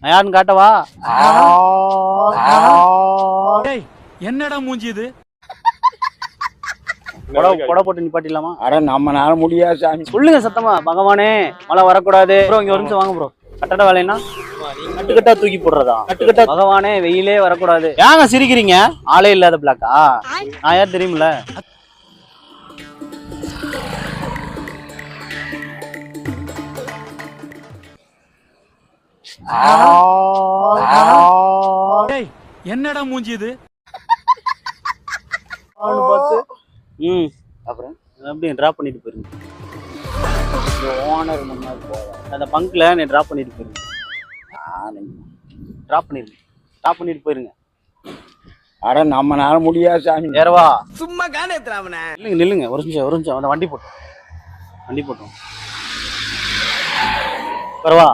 நான் யாருன்னு காட்டவா? என்னடா மூஞ்சி இது? கொடை போட்டு நிப்பாட்டிடலாமா? அட நம்மனால முடியாது சாமி. சொல்லுங்க சத்தமா. பகவானே மழை வரக்கூடாது. ப்ரோ இங்க ஒரு நிமிஷம் வாங்க ப்ரோ. கட்டட வேலைன்னா கட்டுக்கட்டா தூக்கி போடுறதா? கட்டுக்கட்டா பகவானே வெயிலே வரக்கூடாது. ஏங்க சிரிக்கிறீங்க? ஆளே இல்லாத பிளாக்கா? நான் யார் தெரியுமில்ல? என்னடா மூஞ்சி இது? அப்புறம் அப்படியே டிராப் பண்ணிட்டு போயிருங்க. ஓனர் முன்னாடி போவேன் அந்த பங்க்ல நீ டிராப் பண்ணிட்டு போயிருங்க. டிராப் பண்ணிட்டு போயிருங்க. அட நம்மனால முடியாது சாமி. ஏறவா சும்மா காண ஏத்துறாமனே. நில்லுங்க ஒரு நிமிஷம் அந்த வண்டி போட்டோம் பரவா.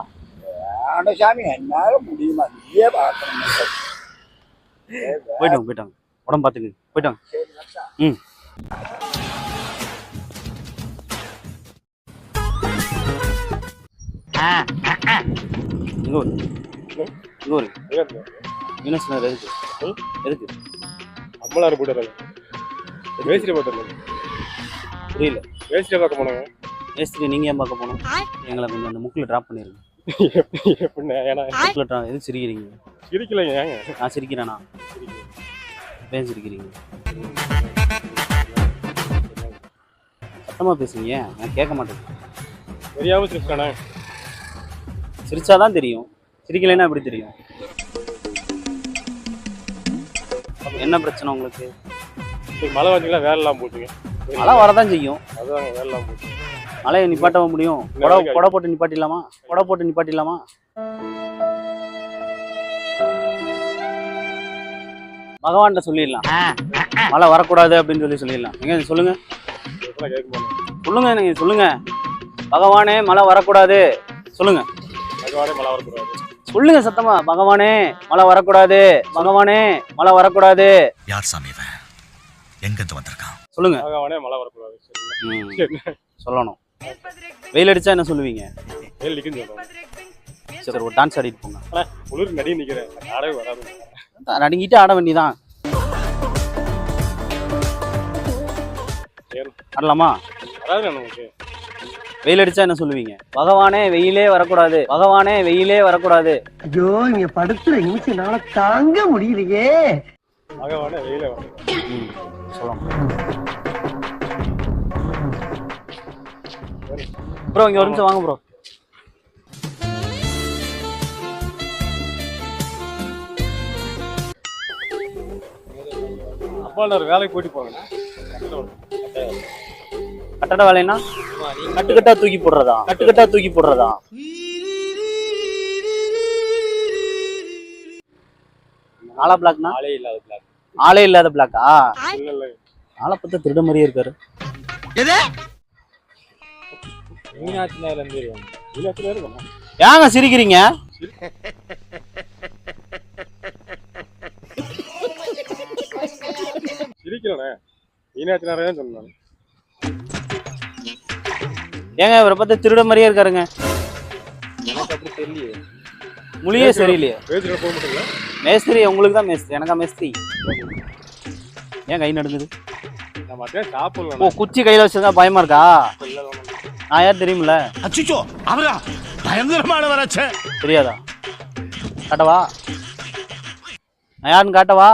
அட சாமி என்னால முடியுமா? நீயே பார்க்கணும். போயிட்டாங்க உடம்பு பார்த்துங்க. போயிட்டாங்க. எதுக்கு அம்மளாறு போட்டுறாங்க. வேஸ்ட்ரி போட்டுறாங்க. புரியல. வேஸ்ட்ரி பார்க்க போனாங்க. வேஸ்ட்ரி நீங்க ஏன் பார்க்க போனோம்? எங்களை கொஞ்சம் அந்த முக்கில் டிராப் பண்ணிருங்க. எப்படின்னா ஏன்னா எதுக்கு சிரிக்கிறீங்க? சிரிக்கலைங்க. ஏங்க நான் சிரிக்கிறேனா? ஏன் சிரிக்கிறீங்க? சத்தமா பேசுறீங்க. நான் கேட்க மாட்டேன். தெரியாம சிரிச்சானே. சிரிச்சாதான் தெரியும். சிரிக்கலைன்னா எப்படி தெரியும்? என்ன பிரச்சனை உங்களுக்கு? மழை வந்தீங்களா? வேலைலாம் போட்டுங்க. மழை வரதான் செய்யும். அதுதாங்க வேலைலாம் போட்டு. மழையை நிப்பாட்ட முடியும். கொடை போட்டு நிப்பாட்டிடலாமா? பகவான்கிட்ட சொல்லிடலாம். மழை வரக்கூடாது அப்படின்னு சொல்லிடலாம். எங்க சொல்லுங்க. நீங்க சொல்லுங்க. பகவானே மழை வரக்கூடாது. சொல்லுங்க. சொல்லுங்க சத்தமா. பகவானே மழை வரக்கூடாது. யார் சாமி இவன்? எங்க இருந்து வந்திருக்கான்? சொல்லுங்க. பகவானே மழை வரக்கூடாது. சொல்லணும். வெயில் அடிச்சா என்ன சொல்லுவீங்க? வெயில் நிக்குன்னு சொல்றோம். சரி ஒரு டான்ஸ் ஆடிட்டு போங்க. குளிர் நடி நிக்கிறேன். ஆடவே வராது. நடுங்கிட்டு ஆட வேண்டியதான். ஆடலாமா? வராது நமக்கு. வெயில் அடிச்சா என்ன சொல்லுவீங்க? பகவானே வெயிலே வரக்கூடாது. ஐயோ இங்க படுத்துற நிமிஷம்னால தாங்க முடியலையே. பகவானே வெயிலே வரக்கூடாது. சொல்லலாம். ப்ரோ இங்க ஒரு நிமிஷம் வாங்க ப்ரோ. அப்பால வேலைக்கு போயிட்டு போங்க. கட்டட வேலைன்னா கட்டுக்கட்டா தூக்கி போடுறதா? நாலா பிளாக்னா ஆளே இல்லாத பிளாக்கா? ஆளை பத்த திருட மாதிரியே இருக்காரு. ஏங்க சிரிக்கிறீங்க? சிரிக்கிறேனே. மீனாட்சினாரே சொன்னாங்க. ஏங்க இவரை பார்த்து திருட மாதிரியே இருக்காருங்க. எனக்கு அப்படி தெரியலையே. மொழியே சரியில்லையே. பேசுற போக மாட்டீங்களா? மேஸ்திரி உங்களுக்கு தான் மேஸ்திரி. எனக்கா மேஸ்திரி? ஏன் கை நடுங்குது? நான் மட்டும் சாப்பிடல. ஓ குச்சி கையில வச்சிருந்தா பயமா இருக்கா? நான் யார் தெரியுமில்ல? அச்சோ அவரா பயங்கரமான வரச்சே. தெரியாதா? காட்டவா? நான் யாருன்னு காட்டவா?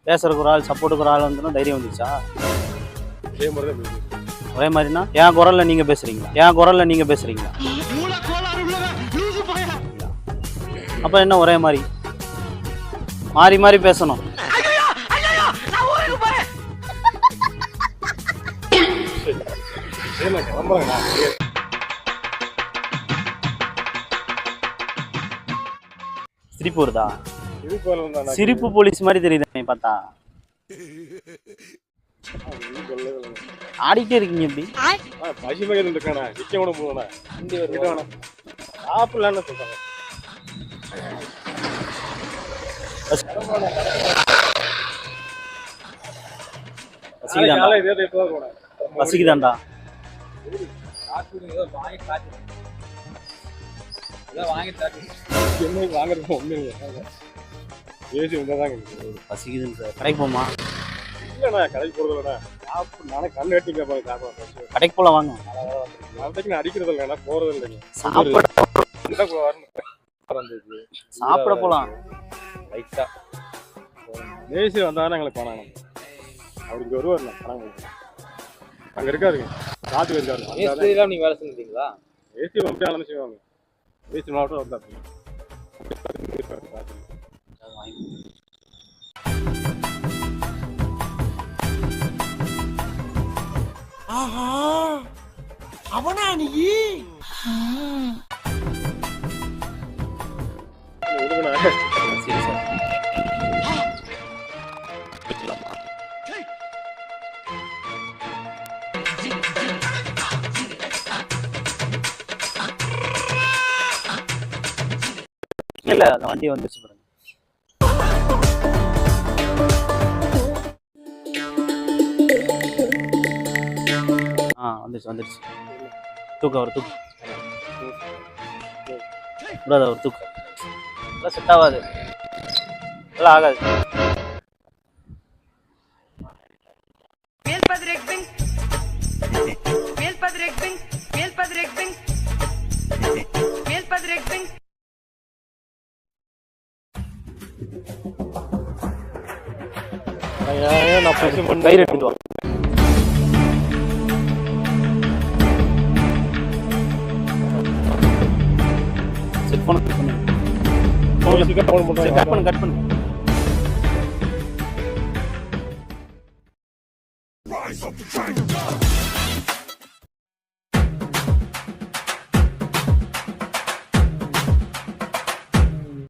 பேசுறதுக்கு ஒரு ஆள், சப்போர்ட்டுக்கு ஒரு ஆள் வந்துடும். தைரியம் வந்துச்சா? ஒரே மாதிரினா என் குரல்ல நீங்க பேசுறீங்களா? அப்ப என்ன ஒரே மாதிரி மாறி பேசணும்? சிரிப்பு வருதா? சிரிப்பு போலீஸ் மாதிரி தெரியுது பார்த்தா. ஆடிட்டே இருக்கீங்க எப்படி? பசிமகன் இருக்கானா? நிக்க கூட போவானா? சாப்பிடலான்னு சொல்றாங்க. பசிக்குதாண்டா காலை இதே ரேட் தான் போனேன். பசிக்குதாண்டா என்ன வாங்குறது ஒண்ணும் இல்லை. ஏசி வந்தாதாங்க பசிக்குதுன்னு சார் கடைக்கு போமா இல்லண்ணா கடைக்கு போறது இல்லைண்ணா. சாப்பிட்டு நானே கண் வெட்டிங்க சாப்பிடுவேன். கடைக்கு போல வாங்க நாளைக்கு நான் அடிக்கிறது இல்லைண்ணா, போறது இல்லைங்க. சாப்பிட சாப்பிட போலாம் லைட்டா ஏசி வந்தாலும் எங்களுக்கு பணம் அவருக்கு வருவாருண்ணா பணம் கொடுக்கணும். அங்க இருக்காருங்க ராத்து இருக்காரு. நீங்க வேலை செஞ்சீங்களா? ஏசி வந்து ஆரம்பிச்சு செய்வாங்க. ஏசி மாவட்டம் வந்தாங்க. ஆஹா அவனா நீ சரி சார் இல்ல அந்த வண்டி வந்துருச்சு பாருங்க வந்துருச்சு தூக்கு அவர் தூக்கு கூடாது அவர் தூக்கு எல்லாம் செட் ஆகாது எல்லாம் ஆகாது கயிறு எடுத்துட்டு வா செட் பண்ணு கட் பண்ணு